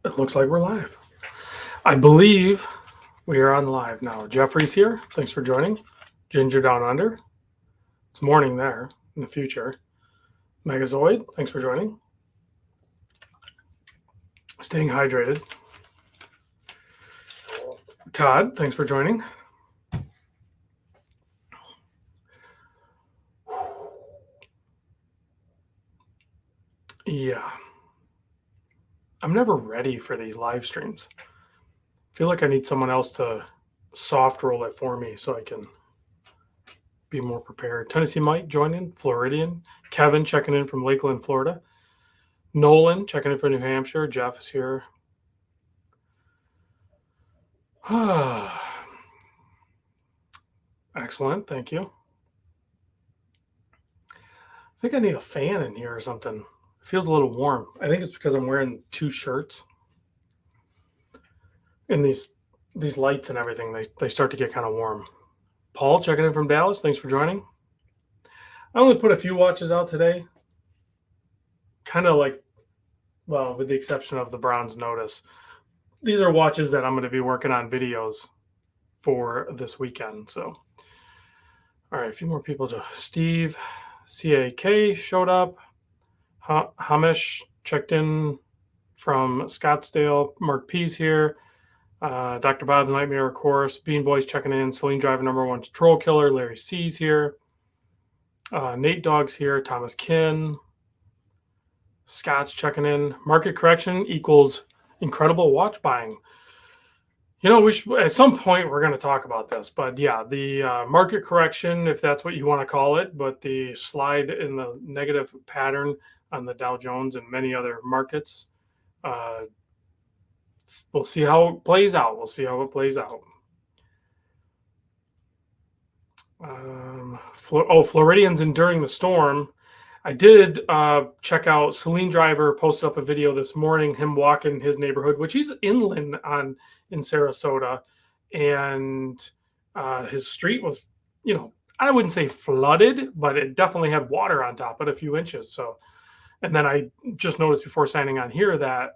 It looks like we're live. I believe we are on live now. Jeffrey's here. Thanks for joining. Ginger Down Under. It's morning there in the future. Megazoid, thanks for joining. Staying hydrated. Todd, thanks for joining. Yeah. I'm never ready for these live streams. I feel like I need someone else to soft roll it for me so I can be more prepared. Tennessee Mike joining, Floridian. Kevin checking in from Lakeland, Florida. Nolan checking in from New Hampshire. Jeff is here. Excellent. Thank you. I think I need a fan in here or something. It feels a little warm. I think it's because I'm wearing two shirts. And these lights and everything, they start to get kind of warm. Paul checking in from Dallas. Thanks for joining. I only put a few watches out today. Kind of like, well, with the exception of the Bronze Notice. These are watches that I'm going to be working on videos for this weekend. So, all right, a few more people. Steve, CAK showed up. Hamish checked in from Scottsdale. Mark P's here. Dr. Bob the Nightmare, of course. Bean Boy's checking in. Celine Driver #1 Troll Killer. Larry C's here. Nate Dogg's here. Thomas Kin. Scott's checking in. Market correction equals incredible watch buying. You know, we should, at some point we're going to talk about this, but yeah, the market correction, if that's what you want to call it, but the slide in the negative pattern on the Dow Jones and many other markets, we'll see how it plays out. Floridians enduring the storm. I did check out Celine Driver posted up a video this morning, him walking his neighborhood, which he's inland in Sarasota, and his street was, you know, I wouldn't say flooded, but it definitely had water on top of it, a few inches. So, and then I just noticed before signing on here that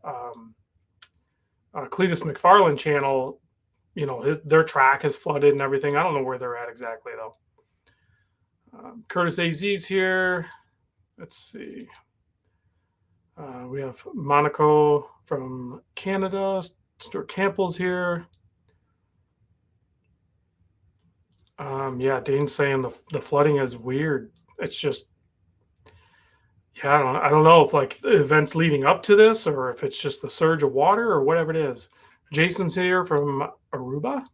Cletus McFarland channel, you know, their track is flooded and everything. I don't know where they're at exactly though. Curtis AZ's here. Let's see. We have Monaco from Canada. Stuart Campbell's here. Yeah, Dane's saying the flooding is weird. It's just, yeah, I don't know if like the events leading up to this or if it's just the surge of water or whatever it is. Jason's here from Aruba.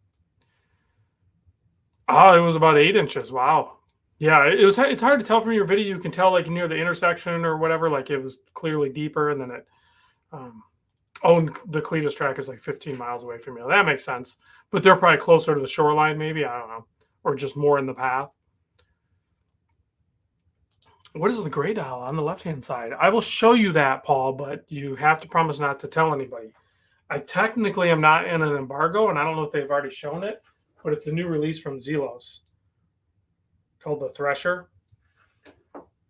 Oh, it was about 8 inches. Wow. Yeah, it's hard to tell from your video. You can tell like near the intersection or whatever, like it was clearly deeper, and then it and the Cletus track is like 15 miles away from you. That makes sense. But they're probably closer to the shoreline, maybe. I don't know. Or just more in the path. What is the gray dial on the left-hand side? I will show you that, Paul, but you have to promise not to tell anybody. I technically am not in an embargo, and I don't know if they've already shown it, but it's a new release from Zelos called the Thresher.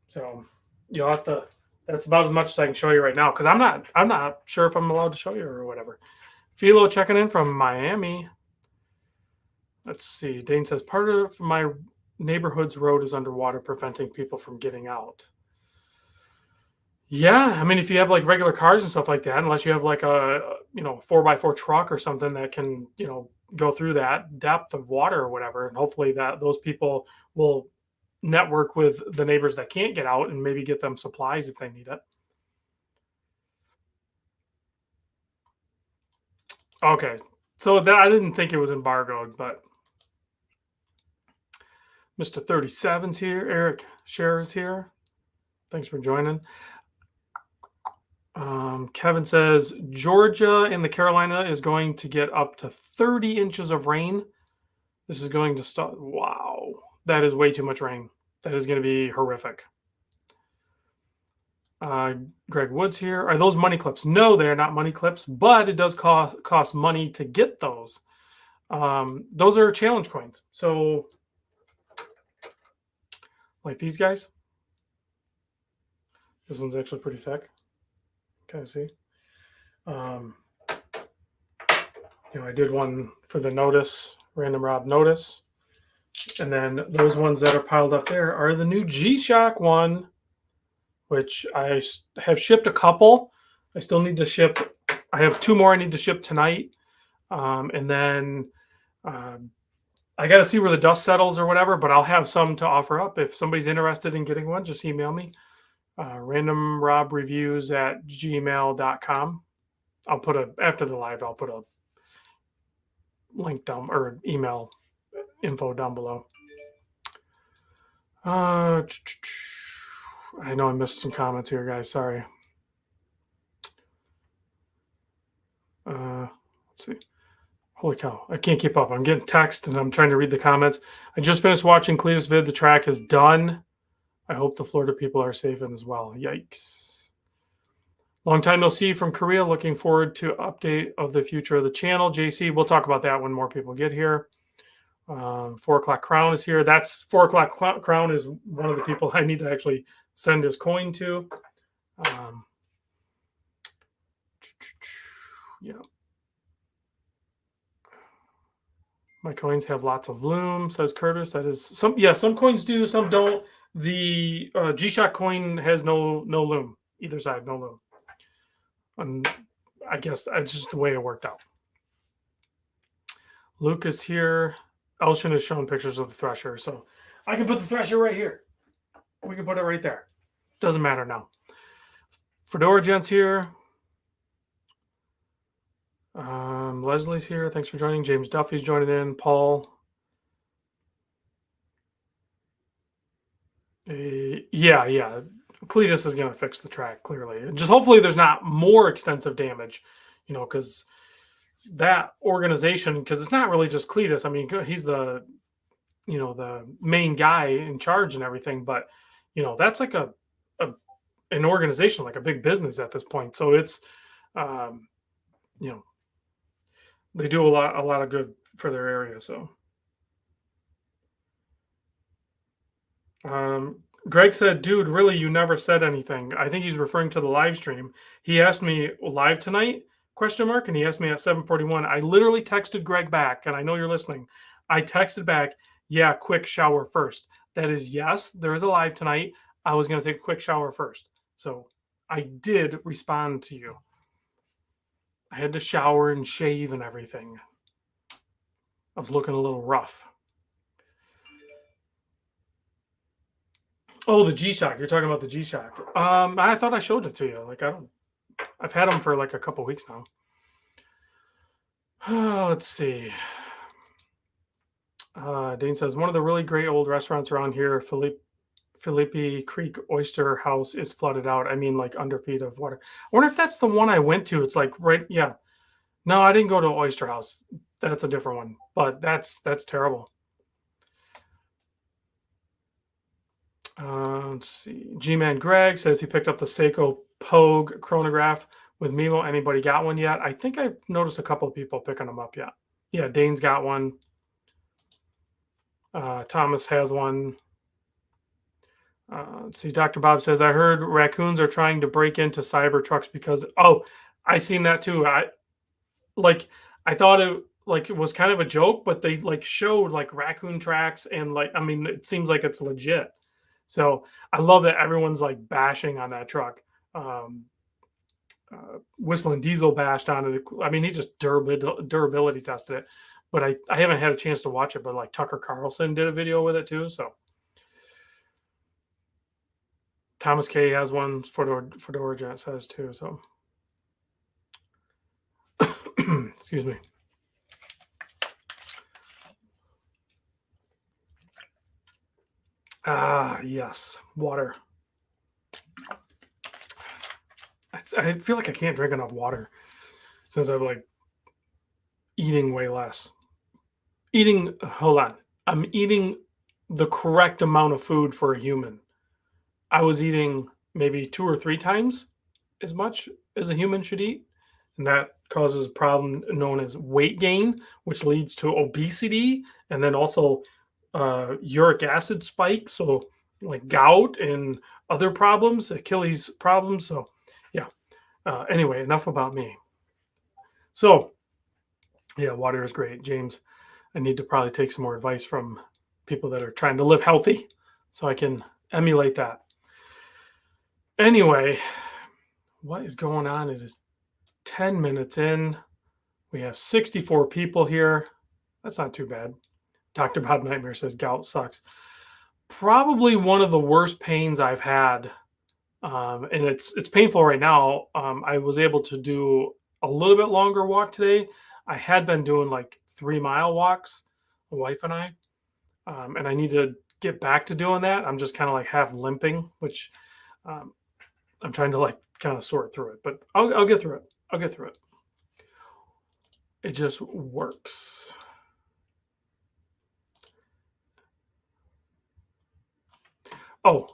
So you'll have to, that's about as much as I can show you right now, because I'm not sure if I'm allowed to show you or whatever. Philo checking in from Miami. Let's see. Dane says, part of my neighborhood's road is underwater, preventing people from getting out. Yeah, I mean, if you have like regular cars and stuff like that, unless you have like a 4x4 truck or something that can, go through that depth of water or whatever, and hopefully that those people will network with the neighbors that can't get out and maybe get them supplies if they need it. Okay, so that I didn't think it was embargoed, but Mr. 37's here. Eric Scherer's here. Thanks for joining. Kevin says Georgia and the Carolina is going to get up to 30 inches of rain. This is going to start. Wow, that is way too much rain. That is going to be horrific. Greg Woods here. Are those money clips? No, they're not money clips, but it does cost money to get those. Those are challenge coins. So, like these guys. This one's actually pretty thick. Kind of see. I did one for the notice, Random Rob notice. And then those ones that are piled up there are the new G-Shock one, which I have shipped a couple. I still need to ship. I have 2 more I need to ship tonight. And then I got to see where the dust settles or whatever, but I'll have some to offer up. If somebody's interested in getting one, just email me. randomrobreviews@gmail.com. I'll put after the live, I'll put a link down or email info down below. I know I missed some comments here, guys. Sorry. Let's see. Holy cow. I can't keep up. I'm getting text and I'm trying to read the comments. I just finished watching Cletus vid. The track is done. I hope the Florida people are safe and as well. Yikes. Long time no see from Korea. Looking forward to update of the future of the channel. JC, we'll talk about that when more people get here. 4 o'clock crown is here. That's 4 o'clock crown is one of the people I need to actually send his coin to. Yeah. My coins have lots of Loom, says Curtis. That is some coins do, some don't. The G-Shock coin has no Loom. Either side, no Loom. And I guess that's just the way it worked out. Luke is here. Elshin has shown pictures of the thresher, so I can put the thresher right here. We can put it right there. Doesn't matter now. Fedora Gent's here. Leslie's here. Thanks for joining. James Duffy's joining in. Paul. Yeah. Cletus is going to fix the track, clearly. Just hopefully there's not more extensive damage, because that organization, because it's not really just Cletus. I mean, he's the, the main guy in charge and everything, but, that's like an organization, like a big business at this point. So it's, they do a lot of good for their area. So, Greg said, dude, really, you never said anything. I think he's referring to the live stream. He asked me live tonight, ? And he asked me at 7:41. I literally texted Greg back, and I know you're listening. I texted back, yeah, quick shower first. That is, yes, there is a live tonight. I was going to take a quick shower first. So I did respond to you. I had to shower and shave and everything. I was looking a little rough. Oh, the G-Shock. You're talking about the G-Shock. I thought I showed it to you. I've had them for like a couple weeks now. Let's see. Dane says, one of the really great old restaurants around here, Philippi Creek Oyster House, is flooded out. I mean, like under feet of water. I wonder if that's the one I went to. It's like right. Yeah. No, I didn't go to Oyster House. That's a different one, but that's terrible. Let's see. G-Man Greg says he picked up the Seiko Pogue chronograph with Mimo. Anybody got one yet? I think I've noticed a couple of people picking them up yet. Yeah, Dane's got one. Thomas has one. Let's see. Dr. Bob says, I heard raccoons are trying to break into cyber trucks because, I seen that too. I thought it was kind of a joke, but they showed raccoon tracks and it seems like it's legit. So I love that everyone's bashing on that truck. Whistling Diesel bashed on it. I mean, he just durability tested it, but I haven't had a chance to watch it. But Tucker Carlson did a video with it too. So Thomas K has one. Fedora Gent says too. So excuse me. Yes, water. I feel like I can't drink enough water since I'm eating way less. Hold on. I'm eating the correct amount of food for a human. I was eating maybe 2 or 3 times as much as a human should eat. And that causes a problem known as weight gain, which leads to obesity and then also uric acid spike. So gout and other problems, Achilles problems. So yeah. Anyway, enough about me. So Yeah, water is great, James. I need to probably take some more advice from people that are trying to live healthy so I can emulate that. Anyway, what is going on? It is 10 minutes in. We have 64 people here. That's not too bad. Dr. Bob Nightmare says gout sucks. Probably one of the worst pains I've had. And it's painful right now. I was able to do a little bit longer walk today. I had been doing like 3 mile walks, my wife and I, and I need to get back to doing that. I'm just kind of like half limping, which um, I'm trying to like kind of sort through it, but I'll get through it. I'll get through it. It just works. Oh,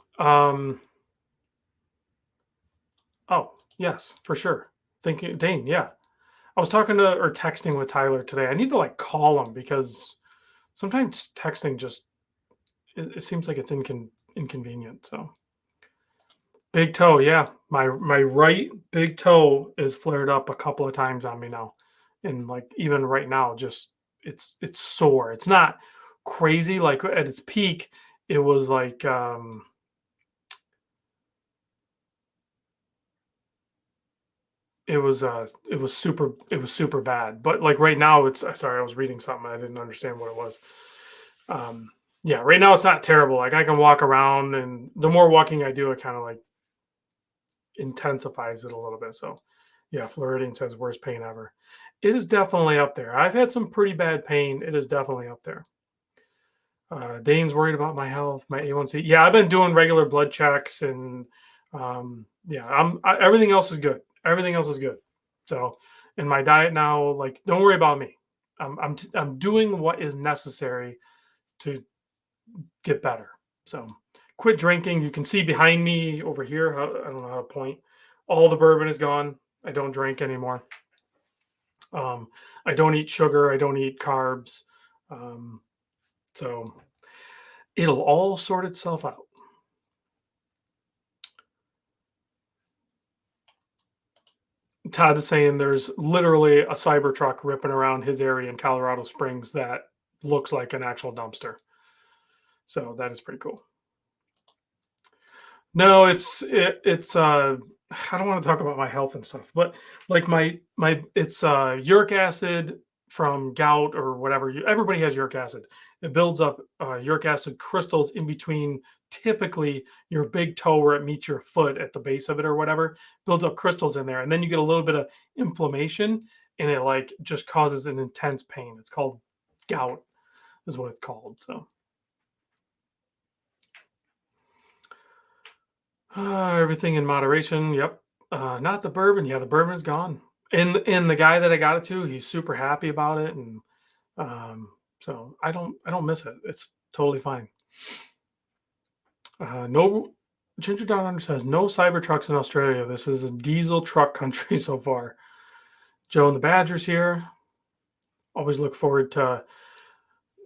oh, yes, for sure. Thank you, Dane. Yeah, I was talking to or texting with Tyler today. I need to like call him because sometimes texting just it seems like it's inconvenient. So big toe, yeah, my right big toe is flared up a couple of times on me now, and like even right now, just it's sore. It's not crazy like at its peak. It was like it was super bad. But like right now, it's sorry, I was reading something. I didn't understand what it was. Um, yeah, right now it's not terrible. Like I can walk around, and the more walking I do, it kind of like intensifies it a little bit. So, yeah, Floridian says worst pain ever. It is definitely up there. I've had some pretty bad pain. It is definitely up there. Dane's worried about my health, my A1C. Yeah, I've been doing regular blood checks, and yeah, everything else is good. Everything else is good. So, in my diet now, like, don't worry about me. I'm doing what is necessary to get better. So quit drinking. You can see behind me over here. I don't know how to point. All the bourbon is gone. I don't drink anymore. Um, I don't eat sugar. I don't eat carbs. Um, so it'll all sort itself out. Todd is saying there's literally a Cybertruck ripping around his area in Colorado Springs that looks like an actual dumpster. So that is pretty cool. No, it's I don't want to talk about my health and stuff, but like my it's uric acid from gout or whatever. Everybody has uric acid. It builds up uric acid crystals in between typically your big toe where it meets your foot at the base of it or whatever, builds up crystals in there, and then you get a little bit of inflammation, and it like just causes an intense pain. It's called gout, is what it's called. So everything in moderation. Yep. Not the bourbon. Yeah, the bourbon is gone. And the guy that I got it to, he's super happy about it, and so I don't miss it. It's totally fine. No, Ginger Down Under says no Cybertrucks in Australia. This is a diesel truck country so far. Joe and the Badgers here. Always look forward to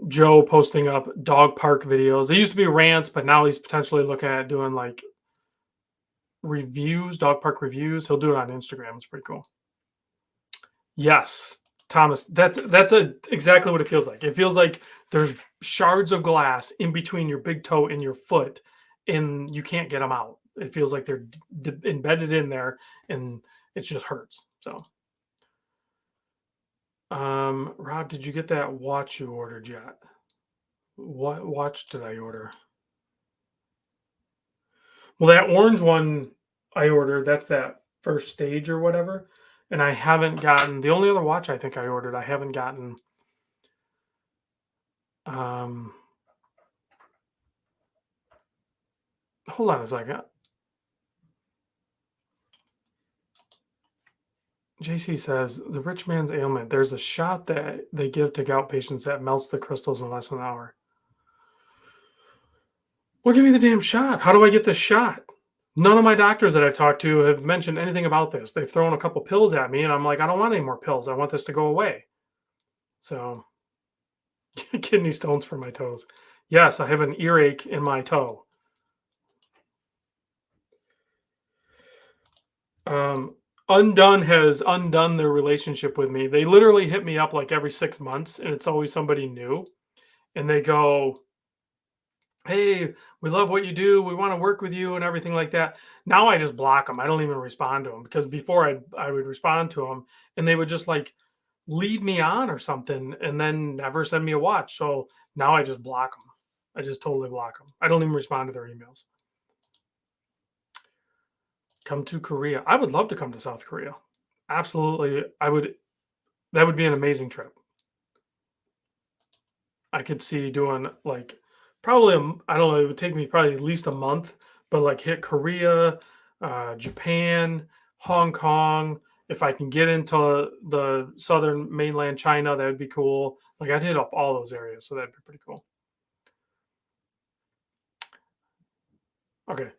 Joe posting up dog park videos. They used to be rants, but now he's potentially looking at doing like reviews, dog park reviews. He'll do it on Instagram. It's pretty cool. Yes, Thomas. Exactly what it feels like. It feels like there's shards of glass in between your big toe and your foot, and you can't get them out. It feels like they're embedded in there, and it just hurts. So, Rob, did you get that watch you ordered yet? What watch did I order? Well, that orange one I ordered, that's that first stage or whatever. And I haven't gotten the only other watch I think I ordered, I haven't gotten um hold on a second. JC says the rich man's ailment. There's a shot that they give to gout patients that melts the crystals in less than an hour. Well, give me the damn shot. How do I get this shot? None of my doctors that I've talked to have mentioned anything about this. They've thrown a couple pills at me, and I'm like, I don't want any more pills. I want this to go away. So, kidney stones for my toes. Yes, I have an earache in my toe. Undone has undone their relationship with me. They literally hit me up like every 6 months, and it's always somebody new, and they go, "Hey, we love what you do. We wanna work with you," and everything like that. Now I just block them. I don't even respond to them because before I would respond to them, and they would just, like, lead me on or something and then never send me a watch. So now I just block them. I just totally block them. I don't even respond to their emails. Come to Korea. I would love to come to South Korea. Absolutely. I would that would be an amazing trip. I could see doing like probably I don't know, it would take me probably at least a month, but like hit Korea, Japan, Hong Kong. If I can get into the southern mainland China, that would be cool. Like I'd hit up all those areas, so that'd be pretty cool. Okay.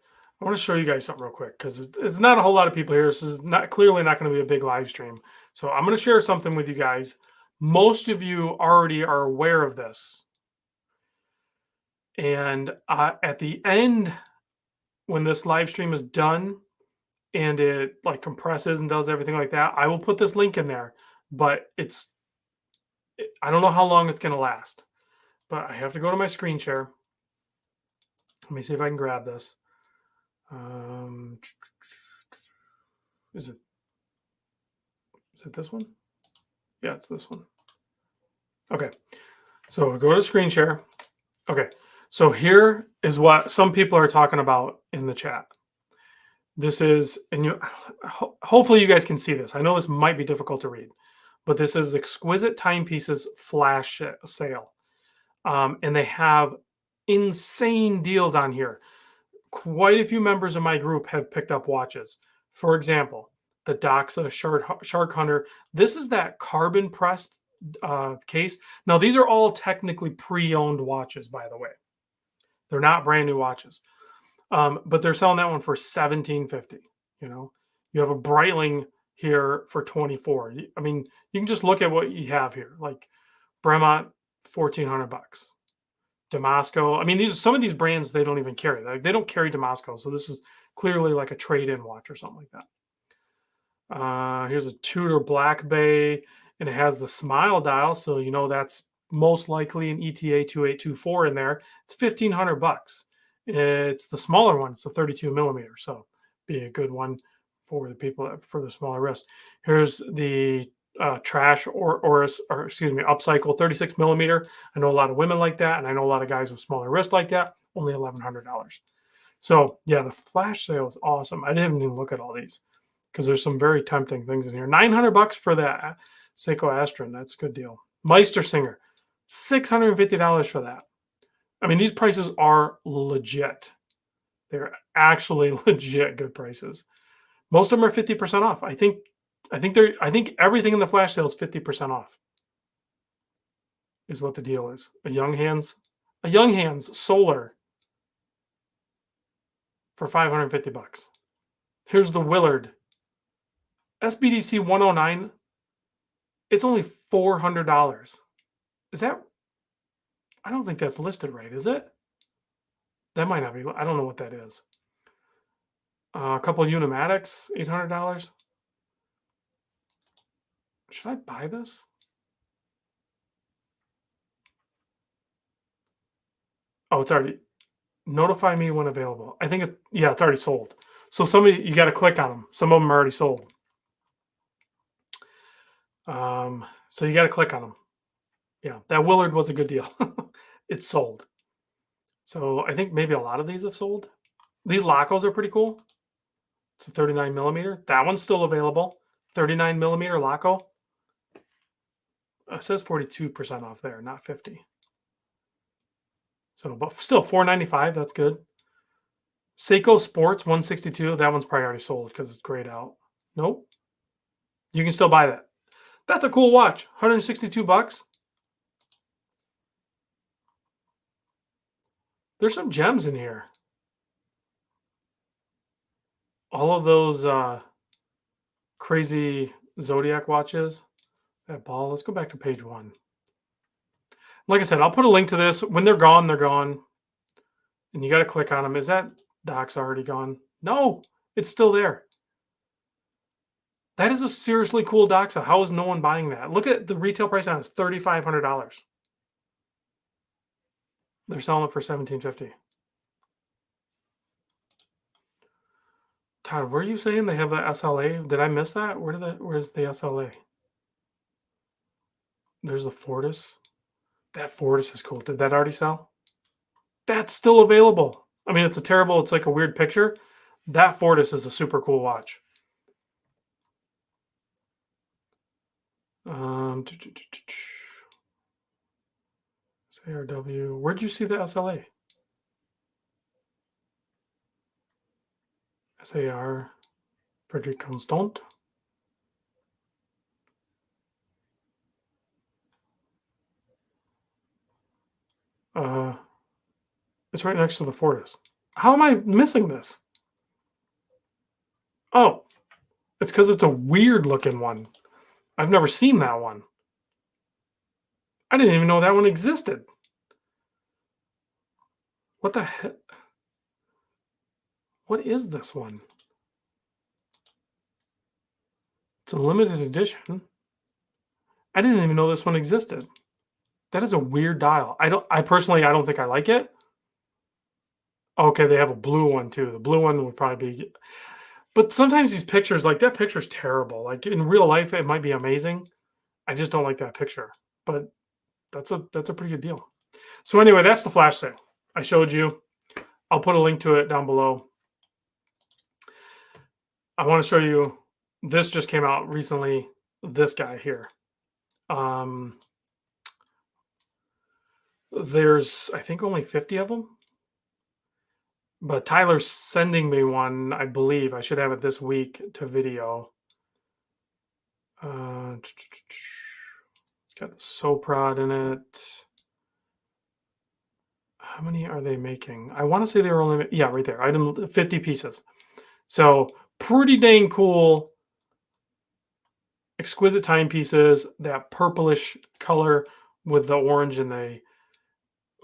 I want to show you guys something real quick because it's not a whole lot of people here. This is not clearly not going to be a big live stream. So I'm going to share something with you guys. Most of you already are aware of this. And at the end, when this live stream is done and it like compresses and does everything like that, I will put this link in there. But I don't know how long it's going to last. But I have to go to my screen share. Let me see if I can grab this. Is it this one? Yeah, it's this one. Okay. So go to screen share. Okay. So here is what some people are talking about in the chat. This is, and hopefully you guys can see this. I know this might be difficult to read, but this is Exquisite Timepieces flash sale. And they have insane deals on here. Quite a few members of my group have picked up watches. For example, the Doxa Shark Hunter. This is that carbon pressed case. Now, these are all technically pre-owned watches, by the way. They're not brand new watches, but they're selling that one for $17.50. You know, you have a Breitling here for 24. I mean, you can just look at what you have here, like Bremont, $1,400. Damasco. I mean, these some of these brands they don't even carry. Like they don't carry Damasco, so this is clearly like a trade-in watch or something like that. Here's a Tudor Black Bay, and it has the smile dial, so you know that's most likely an ETA 2824 in there. It's $1,500. It's the smaller one. It's the 32 millimeter, so be a good one for the people that prefer the smaller wrist. Here's the trash or excuse me, upcycle 36 millimeter. I know a lot of women like that, and I know a lot of guys with smaller wrist like that. Only $1,100. So yeah, the flash sale is awesome. I didn't even look at all these because there's some very tempting things in here. $900 for that Seiko Astron. That's a good deal. Meister Singer, $650 for that. I mean, these prices are legit. They're actually legit good prices. Most of them are 50% off. I think everything in the flash sale is 50% off. Is what the deal is. A Young Hands Solar for $550. Here's the Willard SBDC 109. It's only $400. Is that? I don't think that's listed right, is it? That might not be. I don't know what that is. A couple of Unimatics, $800. Should I buy this? Oh, it's already. Notify me when available. I think it's already sold. So you got to click on them. Some of them are already sold. So you got to click on them. Yeah, that Willard was a good deal. It's sold. So I think maybe a lot of these have sold. These Lacos are pretty cool. It's a 39 millimeter. That one's still available. 39 millimeter Laco. It says 42% off there, not 50. So, but still $495. That's good. Seiko Sports 162. That one's probably already sold because it's grayed out. Nope. You can still buy that. That's a cool watch. $162. There's some gems in here. All of those crazy Zodiac watches. That ball. Let's go back to page 1. Like I said, I'll put a link to this. When they're gone, they're gone. And you got to click on them. Is that Doc's already gone? No, it's still there. That is a seriously cool doxa. How is no one buying that? Look at the retail price on it. It's $3,500. They're selling it for $1,750. Todd, were you saying they have the SLA? Did I miss that? Where's the SLA? There's the Fortis. That Fortis is cool. Did that already sell? That's still available. I mean, it's like a weird picture. That Fortis is a super cool watch. SARW. Where'd you see the SLA? SAR Frederick Constant. It's right next to the Fortis. How am I missing this? Oh, it's because it's a weird looking one. I've never seen that one. I didn't even know that one existed. What the heck? What is this one? It's a limited edition. I didn't even know this one existed. That is a weird dial. I personally don't think I like it. Okay, they have a blue one too. The blue one would probably be, but sometimes these pictures, like that picture's terrible. Like in real life, it might be amazing. I just don't like that picture. But that's a pretty good deal. So anyway, that's the flash sale. I showed you. I'll put a link to it down below. I want to show you. This just came out recently. This guy here. There's I think only 50 of them. But Tyler's sending me one, I believe. I should have it this week to video. It's got the Soprod in it. How many are they making? I want to say they were only, yeah, right there. Item 50 pieces. So pretty dang cool. Exquisite timepieces. That purplish color with the orange and the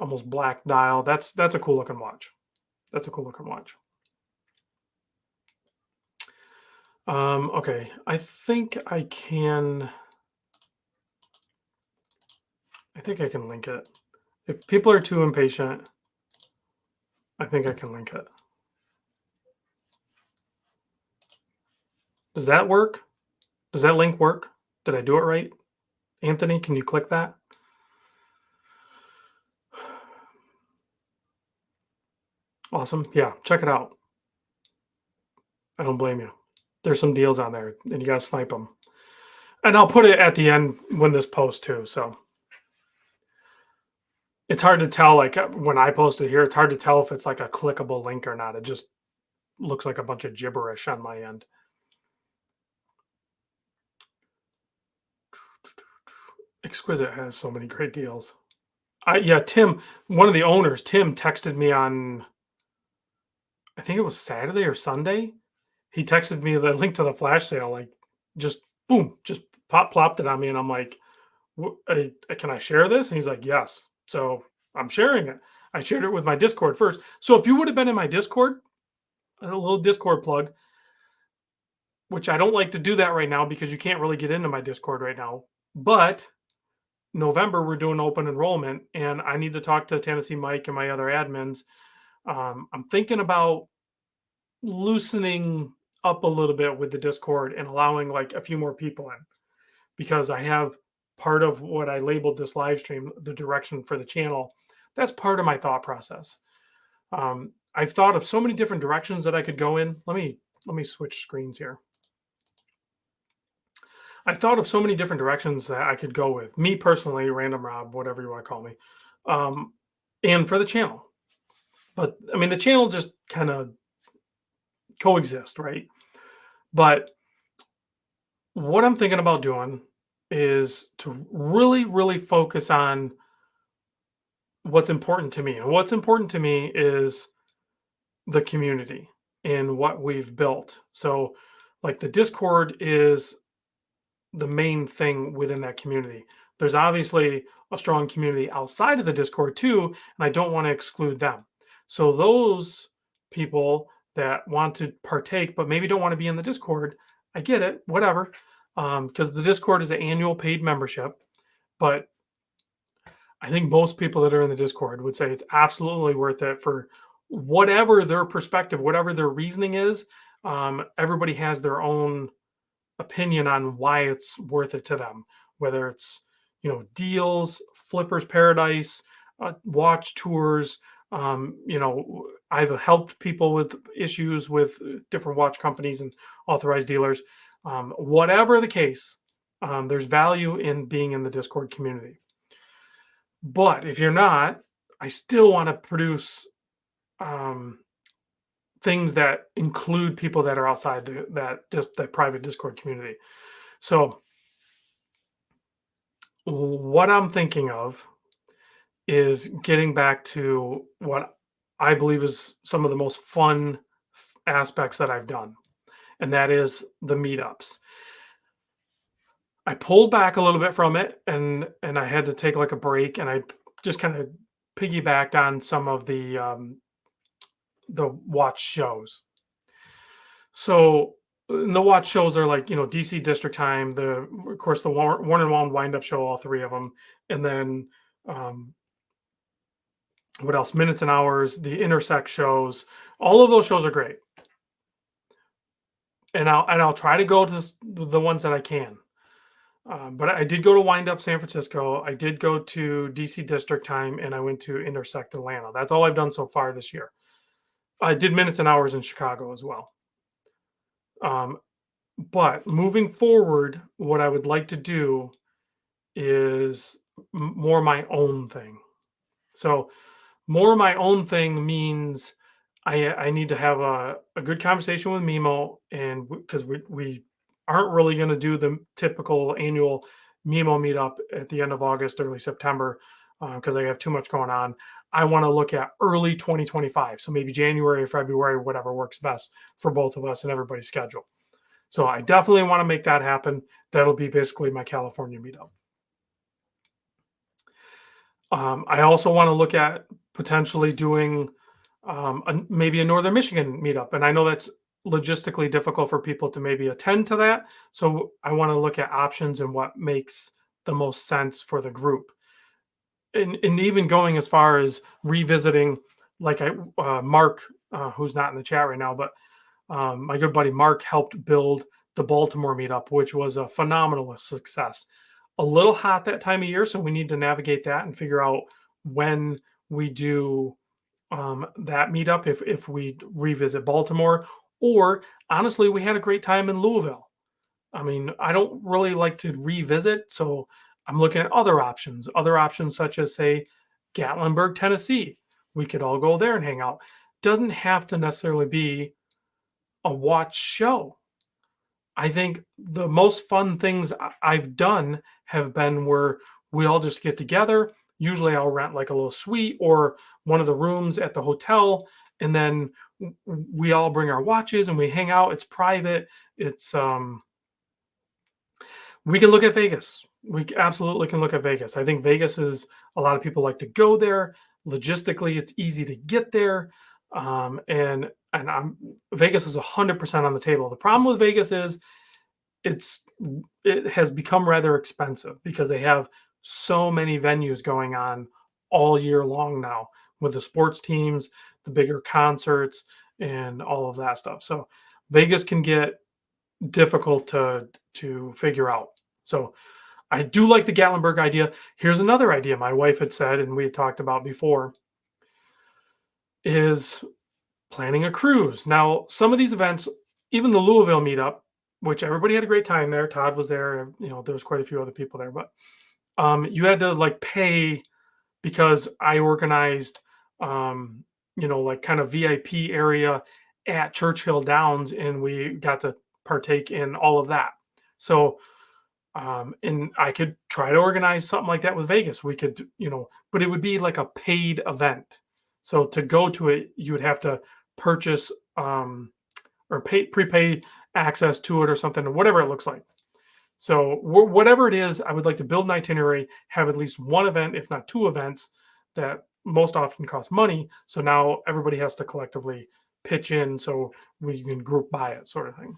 almost black dial. That's a cool looking watch. That's a cool looking watch. Okay, I think I can link it. If people are too impatient, I think I can link it. Does that work? Does that link work? Did I do it right? Anthony, can you click that? Awesome. Yeah, check it out. I don't blame you. There's some deals on there, and you got to snipe them. And I'll put it at the end when this posts too. So it's hard to tell, like when I post it here, it's hard to tell if it's like a clickable link or not. It just looks like a bunch of gibberish on my end. Exquisite has so many great deals. Yeah, Tim, one of the owners, Tim texted me on, I think it was Saturday or Sunday. He texted me the link to the flash sale, like just boom, just plopped it on me. And I'm like, can I share this? And he's like, yes. So I'm sharing it. I shared it with my Discord first. So if you would have been in my Discord, a little Discord plug, which I don't like to do that right now because you can't really get into my Discord right now. But November, we're doing open enrollment, and I need to talk to Tennessee Mike and my other admins. I'm thinking about loosening up a little bit with the Discord and allowing like a few more people in, because I have part of what I labeled this live stream, the direction for the channel. That's part of my thought process. I've thought of so many different directions that I could go in. Let me switch screens here. I've thought of so many different directions that I could go with. Me personally, Random Rob, whatever you want to call me, and for the channel. But I mean, the channel just kind of coexist, right? But what I'm thinking about doing is to really, really focus on what's important to me. And what's important to me is the community and what we've built. So, like, the Discord is the main thing within that community. There's obviously a strong community outside of the Discord too, and I don't want to exclude them. So those people that want to partake but maybe don't want to be in the Discord, I get it, whatever. Because the Discord is an annual paid membership, but I think most people that are in the Discord would say it's absolutely worth it for whatever their perspective, whatever their reasoning is. Everybody has their own opinion on why it's worth it to them, whether it's deals, flippers paradise, watch tours. I've helped people with issues with different watch companies and authorized dealers. Whatever the case, there's value in being in the Discord community. But if you're not, I still want to produce um, things that include people that are outside that private Discord community. So what I'm thinking of is getting back to what I believe is some of the most fun aspects that I've done, and that is the meetups. I pulled back a little bit from it, and I had to take like a break, and I just kind of piggybacked on some of the watch shows. So the watch shows are like DC District Time, the of course the one and one wind up show, all three of them, and then um, what else? Minutes and Hours, the Intersect shows. All of those shows are great, and I'll try to go to the ones that I can. But I did go to Wind Up San Francisco. I did go to DC District Time, and I went to Intersect Atlanta. That's all I've done so far this year. I did Minutes and Hours in Chicago as well. But moving forward, what I would like to do is more my own thing. So more my own thing means I need to have a good conversation with Mimo, and because we aren't really going to do the typical annual Mimo meetup at the end of August, early September, because I have too much going on. I want to look at early 2025, so maybe January or February, whatever works best for both of us and everybody's schedule. So I definitely want to make that happen. That'll be basically my California meetup. I also want to look at potentially doing maybe a Northern Michigan meetup. And I know that's logistically difficult for people to maybe attend to that. So I want to look at options and what makes the most sense for the group. And even going as far as revisiting, like Mark, who's not in the chat right now, but my good buddy Mark helped build the Baltimore meetup, which was a phenomenal success. A little hot that time of year, so we need to navigate that and figure out when we do that meetup, if we revisit Baltimore, or honestly, we had a great time in Louisville. I mean, I don't really like to revisit, so I'm looking at other options such as, say, Gatlinburg, Tennessee. We could all go there and hang out. Doesn't have to necessarily be a watch show. I think the most fun things I've done have been where we all just get together. Usually I'll rent like a little suite or one of the rooms at the hotel, and then we all bring our watches and we hang out. It's private. It's we can look at Vegas. We absolutely can look at Vegas. I think Vegas is, a lot of people like to go there. Logistically, it's easy to get there. And Vegas is 100% on the table. The problem with Vegas is it has become rather expensive because they have so many venues going on all year long now with the sports teams, the bigger concerts, and all of that stuff. So Vegas can get difficult to figure out. So I do like the Gatlinburg idea. Here's another idea my wife had said, and we had talked about before, is planning a cruise. Now, some of these events, even the Louisville meetup, which everybody had a great time there. Todd was there. There was quite a few other people there, but you had to like pay because I organized, like kind of VIP area at Churchill Downs, and we got to partake in all of that. So, and I could try to organize something like that with Vegas. We could, but it would be like a paid event. So to go to it, you would have to purchase or prepay access to it or something, or whatever it looks like. So whatever it is, I would like to build an itinerary, have at least one event, if not two events, that most often cost money. So now everybody has to collectively pitch in so we can group buy it, sort of thing.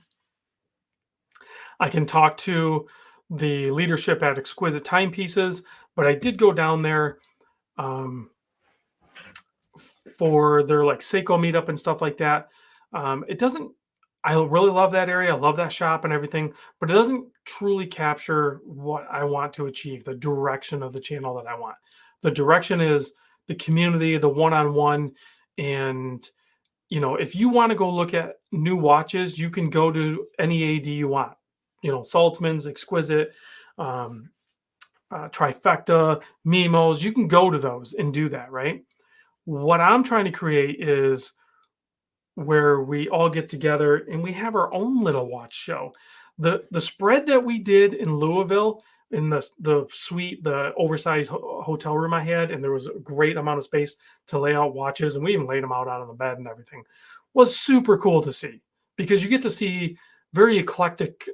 I can talk to the leadership at Exquisite Timepieces, but I did go down there um, for their like Seiko meetup and stuff like that. It doesn't. I really love that area. I love that shop and everything, but it doesn't truly capture what I want to achieve, the direction of the channel that I want. The direction is the community, the one-on-one, and if you want to go look at new watches, you can go to any AD you want. Saltzman's, Exquisite, um, Trifecta, Mimos. You can go to those and do that, right? What I'm trying to create is where we all get together and we have our own little watch show. The spread that we did in Louisville in the suite, the oversized hotel room I had, and there was a great amount of space to lay out watches, and we even laid them out on the bed and everything, was super cool to see because you get to see very eclectic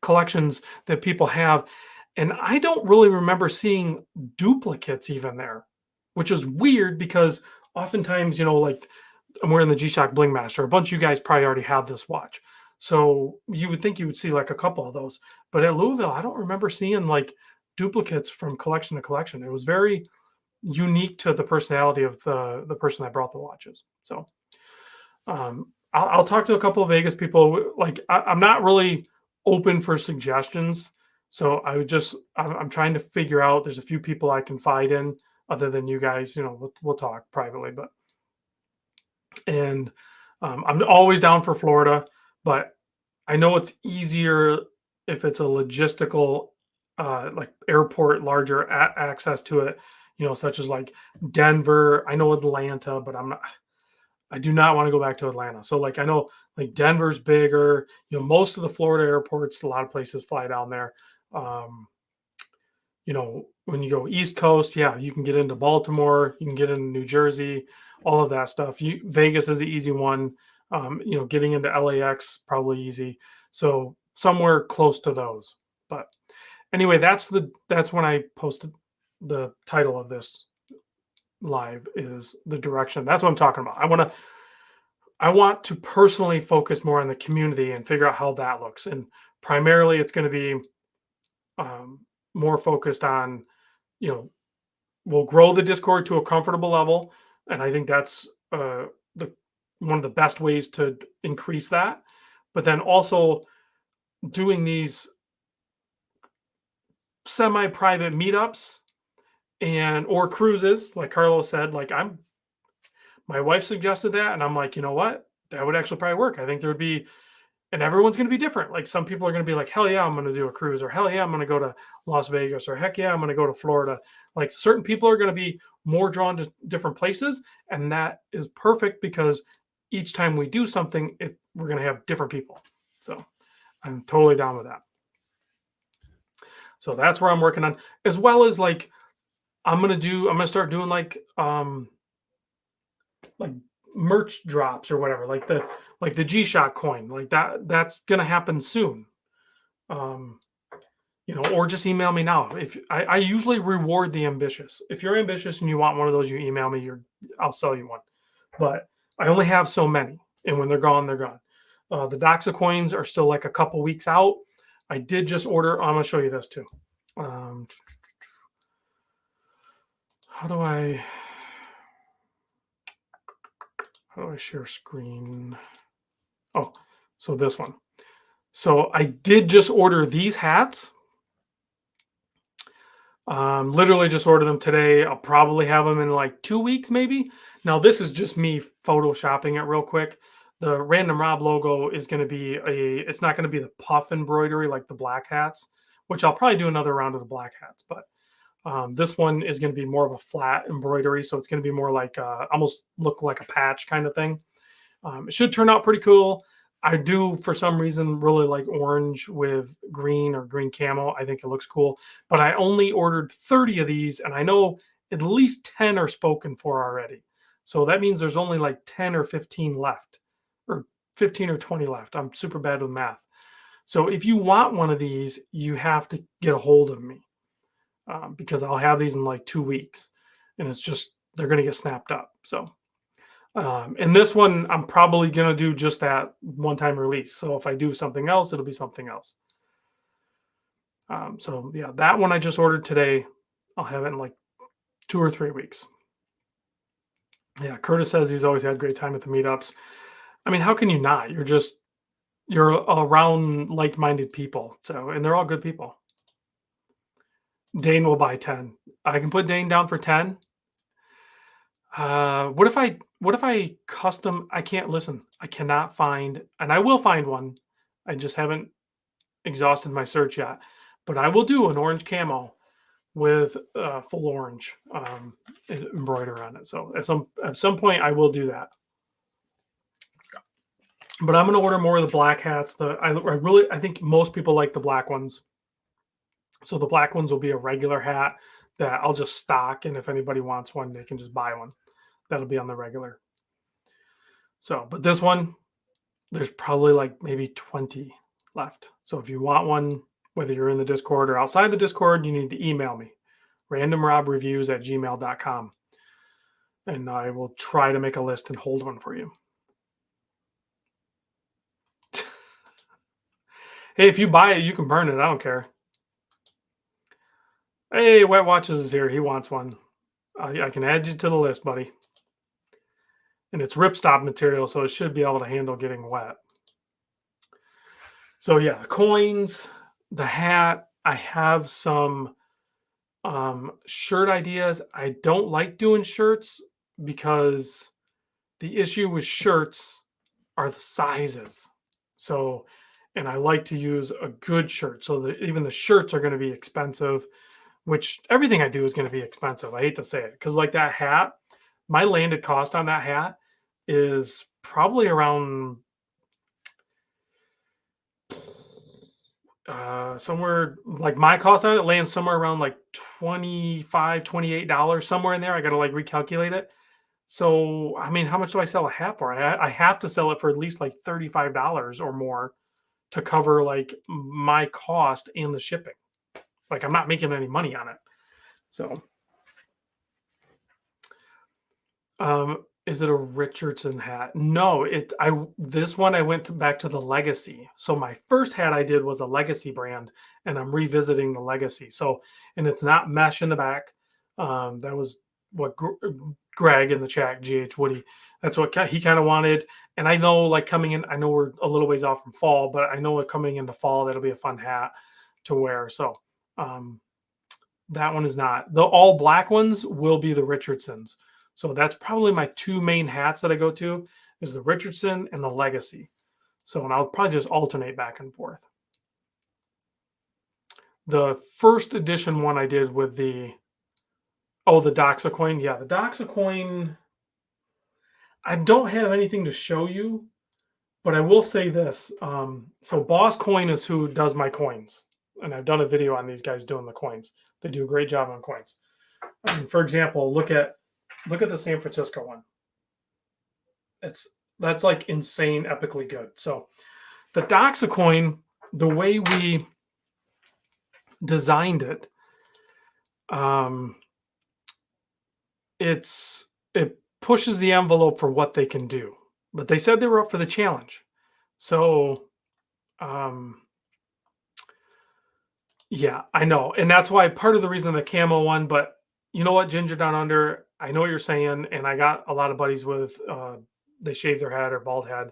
collections that people have. And I don't really remember seeing duplicates even there, which is weird because oftentimes, like I'm wearing the G-Shock Bling Master. A bunch of you guys probably already have this watch. So you would think you would see like a couple of those. But at Louisville, I don't remember seeing like duplicates from collection to collection. It was very unique to the personality of the person that brought the watches. So I'll talk to a couple of Vegas people. Like I'm not really open for suggestions. So I'm trying to figure out, there's a few people I confide in other than you guys, we'll talk privately, and I'm always down for Florida, but I know it's easier if it's a logistical, like airport, larger access to it, such as like Denver. I know Atlanta, but I do not want to go back to Atlanta. So like I know like Denver's bigger, most of the Florida airports, a lot of places fly down there. Um, when you go East Coast, yeah, you can get into Baltimore, you can get into New Jersey, all of that stuff. Vegas is the easy one. Getting into LAX probably easy. So somewhere close to those. But anyway, that's when I posted the title of this live is the direction. That's what I'm talking about. I want to personally focus more on the community and figure out how that looks. And primarily it's going to be more focused on, we'll grow the Discord to a comfortable level. And I think that's one of the best ways to increase that. But then also doing these semi-private meetups or cruises, like Carlos said, like my wife suggested that, and I'm like, you know what? That would actually probably work. I think there would be, and everyone's going to be different. Like some people are going to be like, hell yeah, I'm going to do a cruise, or hell yeah, I'm going to go to Las Vegas, or heck yeah, I'm going to go to Florida. Like certain people are going to be more drawn to different places, and that is perfect because each time we do something, we're going to have different people. So I'm totally down with that. So that's where I'm working on, as well as like I'm going to start doing like merch drops or whatever, like the G-Shock coin, like that's going to happen soon. Or just email me now. If I usually reward the ambitious. If you're ambitious and you want one of those, you email me, I'll sell you one. But I only have so many, and when they're gone, they're gone. The Doxa coins are still like a couple weeks out. I did just order. I'm going to show you this too. How do I share screen? Oh, so this one. So I did just order these hats. Literally just ordered them today. I'll probably have them in like 2 weeks, maybe. Now, this is just me photoshopping it real quick. The Random Rob logo is going to be it's not going to be the puff embroidery like the black hats, which I'll probably do another round of the black hats. But this one is going to be more of a flat embroidery. So it's going to be more like almost look like a patch kind of thing. It should turn out pretty cool. I do, for some reason, really like orange with green or green camo. I think it looks cool. But I only ordered 30 of these, and I know at least 10 are spoken for already. So that means there's only like 10 or 15 left, or 15 or 20 left. I'm super bad with math. So if you want one of these, you have to get a hold of me because I'll have these in like 2 weeks. And it's just, they're going to get snapped up. So And this one, I'm probably going to do just that one-time release. So if I do something else, it'll be something else. So yeah, that one I just ordered today. I'll have it in like 2 or 3 weeks. Yeah, Curtis says he's always had a great time at the meetups. I mean, how can you not? You're around like-minded people. So, and they're all good people. Dane will buy 10. I can put Dane down for 10. What if I custom I can't listen. I cannot find, and I will find one. I just haven't exhausted my search yet. But I will do an orange camo with full orange embroider on it. So at some point I will do that. But I'm going to order more of the black hats. I think most people like the black ones. So the black ones will be a regular hat that I'll just stock, and if anybody wants one, they can just buy one. That'll be on the regular. So, but this one, there's probably like maybe 20 left. So if you want one, whether you're in the Discord or outside the Discord, you need to email me, randomrobreviews@gmail.com. And I will try to make a list and hold one for you. Hey, if you buy it, you can burn it. I don't care. Hey, Wet Watches is here. He wants one. I can add you to the list, buddy. And it's ripstop material, so it should be able to handle getting wet. So yeah, the coins, the hat. I have some shirt ideas. I don't like doing shirts because the issue with shirts are the sizes. So, and I like to use a good shirt. So that even the shirts are going to be expensive, which everything I do is going to be expensive. I hate to say it because like that hat, my landed cost on that hat is probably around somewhere like my cost on it lands somewhere around like $25, $28, somewhere in there. I got to like recalculate it. So, I mean, how much do I sell a hat for? I have to sell it for at least like $35 or more to cover like my cost and the shipping. Like I'm not making any money on it. So, is it a Richardson hat? No, this one I went back to the Legacy. So my first hat I did was a Legacy brand, and I'm revisiting the Legacy. So, and it's not mesh in the back. That was what Greg in the chat, GH Woody. That's what he kind of wanted. And I know, like coming in, I know we're a little ways off from fall, but I know coming into fall that'll be a fun hat to wear. So, that one is not. The all black ones will be the Richardsons. So that's probably my two main hats that I go to is the Richardson and the Legacy. So, and I'll probably just alternate back and forth. The first edition one I did with the Doxa coin. Yeah, the Doxa coin. I don't have anything to show you, but I will say this. So Boss Coin is who does my coins. And I've done a video on these guys doing the coins. They do a great job on coins. For example, look at the San Francisco one. That's like insane, epically good. So the Doxa coin, the way we designed it, it pushes the envelope for what they can do. But they said they were up for the challenge. So yeah, I know. And that's why part of the reason the camo one, but you know what, Ginger Down Under, I know what you're saying, and I got a lot of buddies with they shave their head or bald head.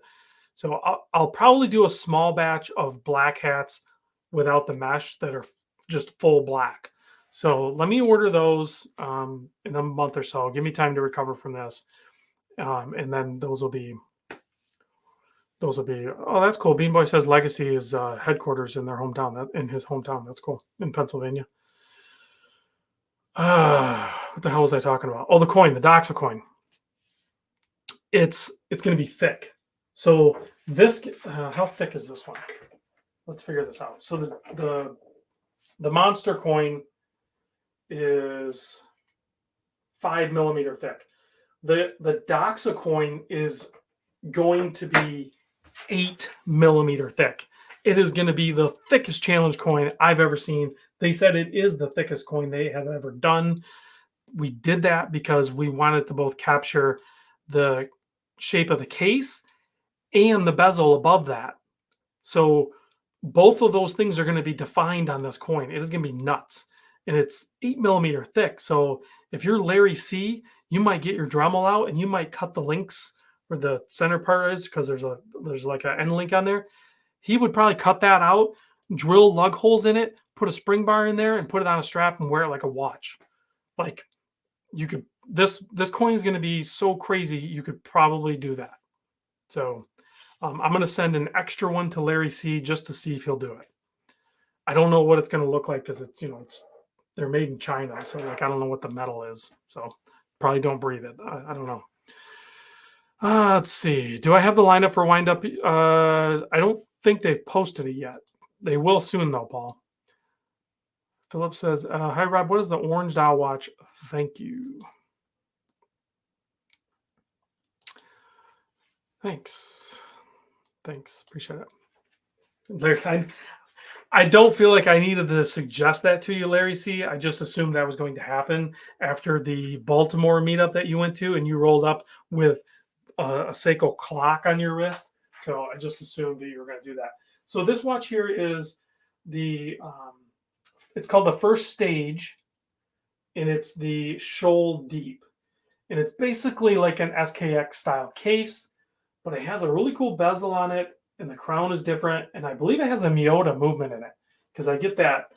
So I'll probably do a small batch of black hats without the mesh that are just full black. So let me order those in a month or so. Give me time to recover from this. And then those will be, oh, that's cool. Bean Boy says Legacy is headquarters in their hometown, in his hometown. That's cool. In Pennsylvania. What the hell was I talking about? Oh, the coin, the Doxa coin. It's going to be thick. So this, how thick is this one? Let's figure this out. So the monster coin is 5 millimeter thick. The Doxa coin is going to be 8 millimeter thick. It is going to be the thickest challenge coin I've ever seen. They said it is the thickest coin they have ever done. We did that because we wanted to both capture the shape of the case and the bezel above that. So both of those things are going to be defined on this coin. It is going to be nuts. And it's 8 millimeter thick. So if you're Larry C, you might get your Dremel out and you might cut the links where the center part is, because there's like an end link on there. He would probably cut that out, drill lug holes in it, put a spring bar in there, and put it on a strap and wear it like a watch. Like, you could, this coin is going to be so crazy, you could probably do that. So I'm going to send an extra one to Larry C just to see if he'll do it. I don't know what it's going to look like, because it's, they're made in China. So like, I don't know what the metal is. So probably don't breathe it. I don't know. Let's see. Do I have the lineup for Wind Up? I don't think they've posted it yet. They will soon though, Paul. Philip says, hi, Rob. What is the orange dial watch? Thank you. Thanks. Appreciate it. I don't feel like I needed to suggest that to you, Larry C. I just assumed that was going to happen after the Baltimore meetup that you went to, and you rolled up with a Seiko clock on your wrist. So I just assumed that you were going to do that. So this watch here is it's called the First Stage, and it's the Shoal Deep. And it's basically like an SKX style case, but it has a really cool bezel on it, and the crown is different. And I believe it has a Miyota movement in it, because I get that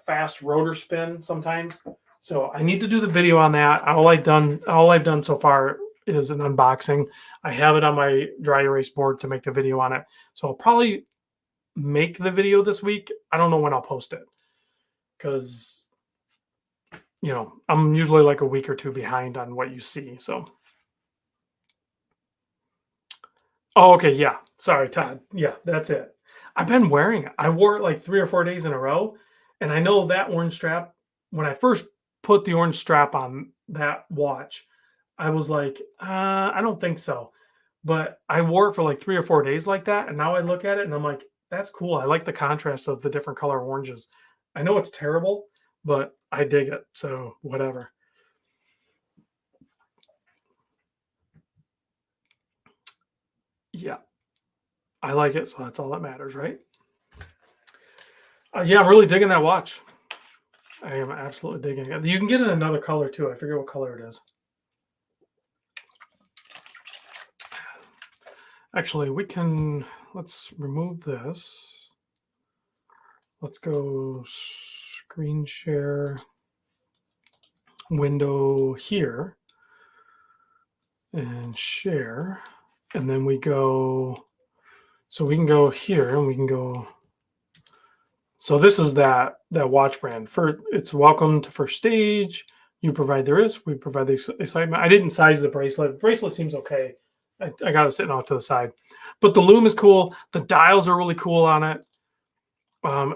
fast rotor spin sometimes. So I need to do the video on that. All I've done so far is an unboxing. I have it on my dry erase board to make the video on it. So I'll probably make the video this week. I don't know when I'll post it, because I'm usually like a week or two behind on what you see. So oh, okay, yeah. Sorry, Todd. Yeah, that's it. I've been wearing it. I wore it like 3 or 4 days in a row, and I know that orange strap, when I first put the orange strap on that watch, I was like, I don't think so. But I wore it for like 3 or 4 days like that, and now I look at it and I'm like, that's cool. I like the contrast of the different color oranges. I know it's terrible, but I dig it. So whatever. Yeah, I like it. So that's all that matters, right? Yeah, I'm really digging that watch. I am absolutely digging it. You can get it in another color too. I forget what color it is. Actually, let's remove this. Let's go screen share window here and share. And then we can go here and we can go. So this is that watch brand. It's welcome to First Stage. You provide the risk, we provide the excitement. I didn't size the bracelet. The bracelet seems okay. I got it sitting off to the side. But the Loom is cool. The dials are really cool on it.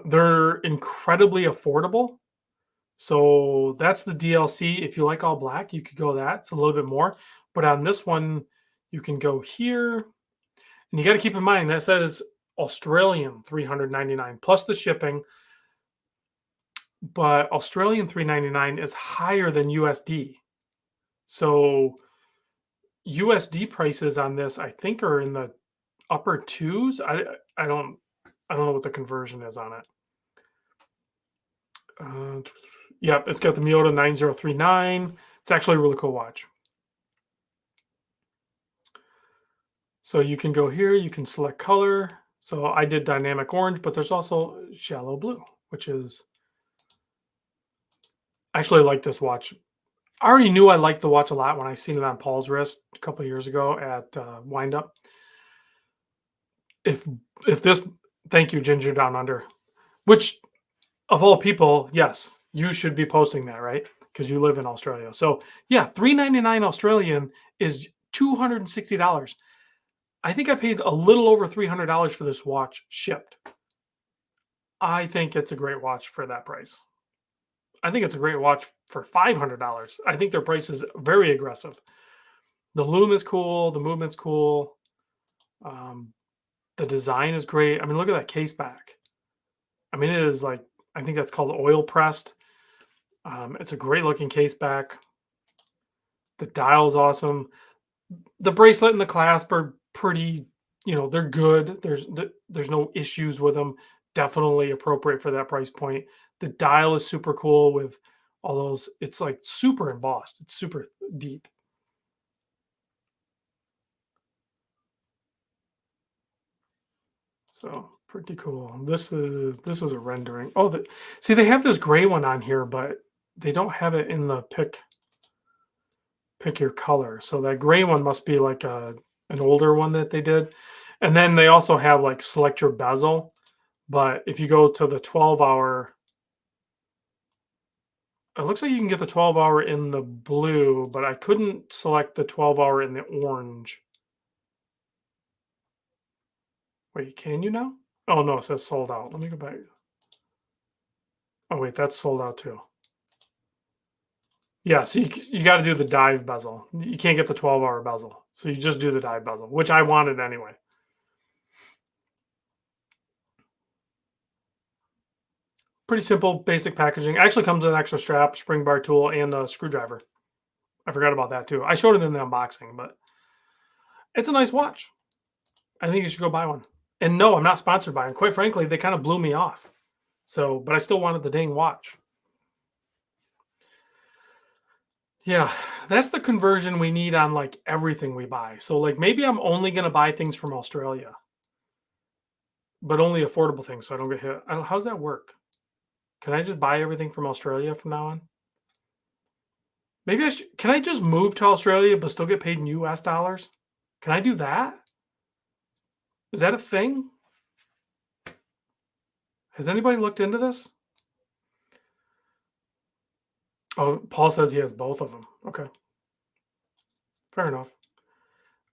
They're incredibly affordable. So that's the DLC. If you like all black, you could go that. It's a little bit more. But on this one, you can go here. And you got to keep in mind, that says Australian $399 plus the shipping. But Australian $399 is higher than USD. So USD prices on this, I think, are in the upper twos. I don't know what the conversion is on it. Yep, it's got the Miyota 9039. It's actually a really cool watch. So you can go here, you can select color. So I did dynamic orange, but there's also shallow blue, which is, I actually like this watch. I already knew I liked the watch a lot when I seen it on Paul's wrist a couple of years ago at Wind Up. If this, thank you, Ginger Down Under, which of all people, yes, you should be posting that, right? Because you live in Australia. So yeah, $399 Australian is $260. I think I paid a little over $300 for this watch shipped. I think it's a great watch for that price. I think it's a great watch for $500. I think their price is very aggressive. The Loom is cool. The movement's cool. The design is great. I mean, look at that case back. I mean, it is like, I think that's called oil pressed. It's a great looking case back. The dial is awesome. The bracelet and the clasp are pretty, they're good. There's no issues with them. Definitely appropriate for that price point. The dial is super cool with all those. It's like super embossed. It's super deep. So pretty cool. This is a rendering. Oh, see, they have this gray one on here, but they don't have it in the pick your color. So that gray one must be like an older one that they did. And then they also have like select your bezel. But if you go to the 12-hour, it looks like you can get the 12-hour in the blue, but I couldn't select the 12-hour in the orange. Wait, can you now? Oh no, it says sold out. Let me go back. Oh wait, that's sold out too. Yeah, so you got to do the dive bezel. You can't get the 12-hour bezel. So you just do the dive bezel, which I wanted anyway. Pretty simple, basic packaging. Actually comes with an extra strap, spring bar tool, and a screwdriver. I forgot about that too. I showed it in the unboxing, but it's a nice watch. I think you should go buy one. And no, I'm not sponsored by them. Quite frankly, they kind of blew me off. So, but I still wanted the dang watch. Yeah, that's the conversion we need on like everything we buy. So, like maybe I'm only going to buy things from Australia, but only affordable things so I don't get hit. How does that work? Can I just buy everything from Australia from now on? Maybe can I just move to Australia but still get paid in US dollars? Can I do that? Is that a thing? Has anybody looked into this? Oh, Paul says he has both of them. Okay, fair enough.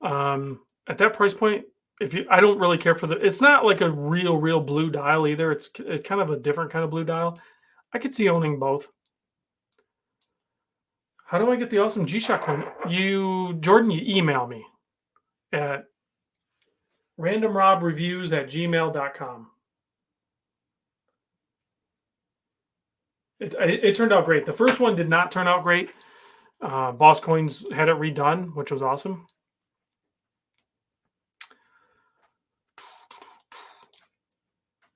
At that price point, if you, I don't really care for it's not like a real blue dial either. It's kind of a different kind of blue dial. I could see owning both. How do I get the awesome G-Shock coin? Jordan, you email me at randomrobreviews@gmail.com. It turned out great. The first one did not turn out great. Boss Coins had it redone, which was awesome.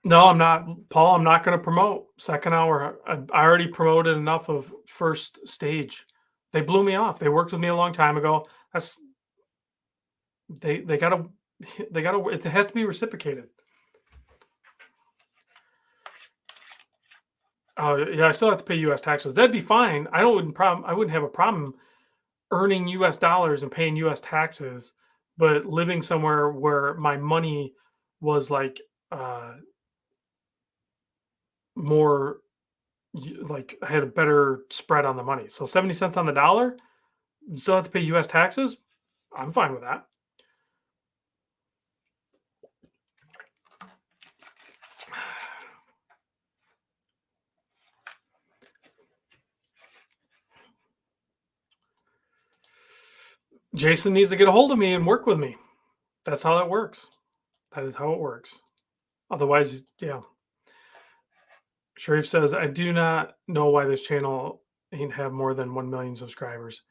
No, I'm not, Paul. I'm not going to promote second hour. I already promoted enough of first stage. They blew me off. They worked with me a long time ago. That's they gotta they gotta. It has to be reciprocated. Oh yeah, I still have to pay U.S. taxes. That'd be fine. I wouldn't have a problem earning U.S. dollars and paying U.S. taxes, but living somewhere where my money was like uh, more like I had a better spread on the money. So 70 cents on the dollar, still have to pay US taxes. I'm fine with that. Jason needs to get a hold of me and work with me. That's how that works. That is how it works. Otherwise, yeah. Sharif says, I do not know why this channel ain't have more than 1 million subscribers.